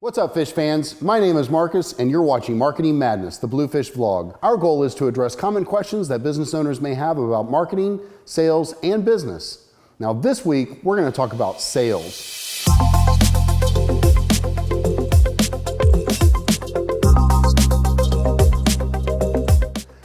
What's up, fish fans? My name is Marcus, and you're watching Marketing Madness, the Bluefish vlog. Our goal is to address common questions that business owners may have about marketing, sales, and business. Now, this week, we're going to talk about sales.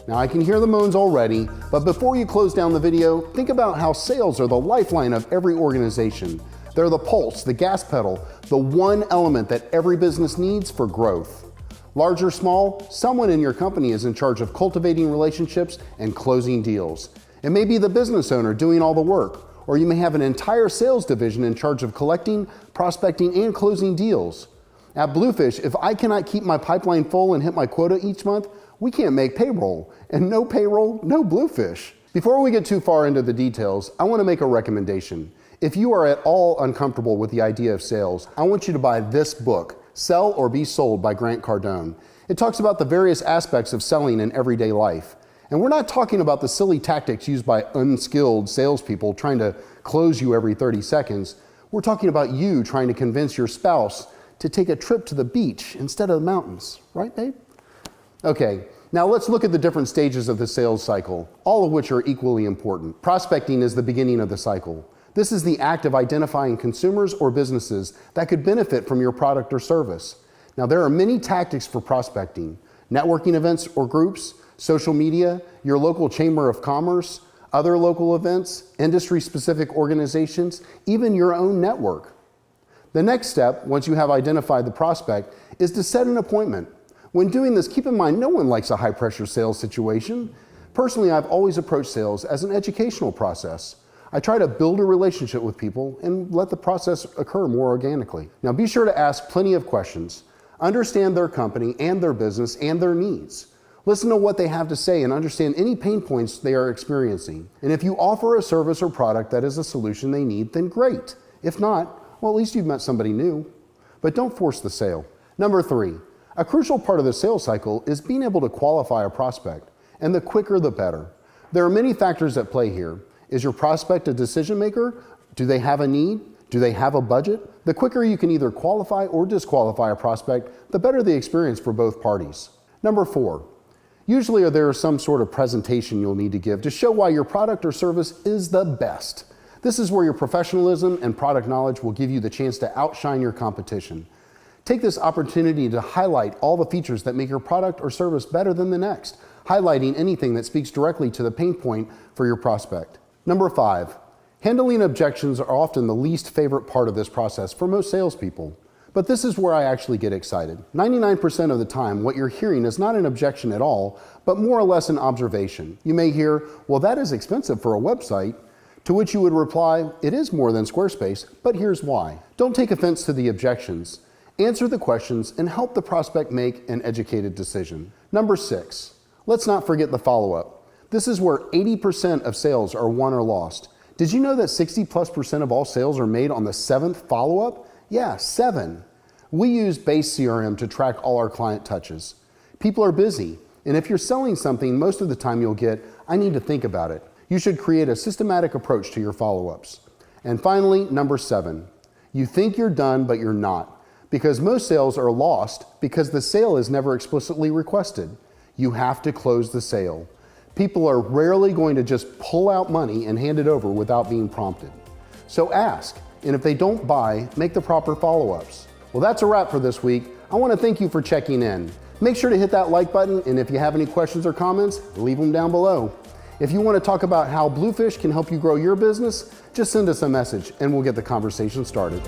Now, I can hear the moans already, but before you close down the video, think about how sales are the lifeline of every organization. They're the pulse, the gas pedal, the one element that every business needs for growth. Large or small, someone in your company is in charge of cultivating relationships and closing deals. It may be the business owner doing all the work, or you may have an entire sales division in charge of collecting, prospecting, and closing deals. At Bluefish, if I cannot keep my pipeline full and hit my quota each month, we can't make payroll. And no payroll, no Bluefish. Before we get too far into the details, I want to make a recommendation. If you are at all uncomfortable with the idea of sales, I want you to buy this book, Sell or Be Sold by Grant Cardone. It talks about the various aspects of selling in everyday life. And we're not talking about the silly tactics used by unskilled salespeople trying to close you every 30 seconds. We're talking about you trying to convince your spouse to take a trip to the beach instead of the mountains. Right, babe? Okay, now let's look at the different stages of the sales cycle, all of which are equally important. Prospecting is the beginning of the cycle. This is the act of identifying consumers or businesses that could benefit from your product or service. Now, there are many tactics for prospecting: networking events or groups, social media, your local chamber of commerce, other local events, industry-specific organizations, even your own network. The next step, once you have identified the prospect, is to set an appointment. When doing this, keep in mind no one likes a high-pressure sales situation. Personally, I've always approached sales as an educational process. I try to build a relationship with people and let the process occur more organically. Now, be sure to ask plenty of questions. Understand their company and their business and their needs. Listen to what they have to say and understand any pain points they are experiencing. And if you offer a service or product that is a solution they need, then great. If not, well, at least you've met somebody new. But don't force the sale. Number 3, a crucial part of the sales cycle is being able to qualify a prospect. And the quicker, the better. There are many factors at play here. Is your prospect a decision maker? Do they have a need? Do they have a budget? The quicker you can either qualify or disqualify a prospect, the better the experience for both parties. Number 4, usually there is some sort of presentation you'll need to give to show why your product or service is the best. This is where your professionalism and product knowledge will give you the chance to outshine your competition. Take this opportunity to highlight all the features that make your product or service better than the next, highlighting anything that speaks directly to the pain point for your prospect. Number 5, handling objections are often the least favorite part of this process for most salespeople. But this is where I actually get excited. 99% of the time, what you're hearing is not an objection at all, but more or less an observation. You may hear, well, that is expensive for a website, to which you would reply, it is more than Squarespace, but here's why. Don't take offense to the objections. Answer the questions and help the prospect make an educated decision. Number 6, let's not forget the follow-up. This is where 80% of sales are won or lost. Did you know that 60+% of all sales are made on the 7th follow-up? Yeah, 7. We use base CRM to track all our client touches. People are busy, and if you're selling something, most of the time you'll get, I need to think about it. You should create a systematic approach to your follow-ups. And finally, number 7, you think you're done, but you're not, because most sales are lost because the sale is never explicitly requested. You have to close the sale. People are rarely going to just pull out money and hand it over without being prompted. So ask, and if they don't buy, make the proper follow-ups. Well, that's a wrap for this week. I want to thank you for checking in. Make sure to hit that like button, and if you have any questions or comments, leave them down below. If you want to talk about how Bluefish can help you grow your business, just send us a message and we'll get the conversation started.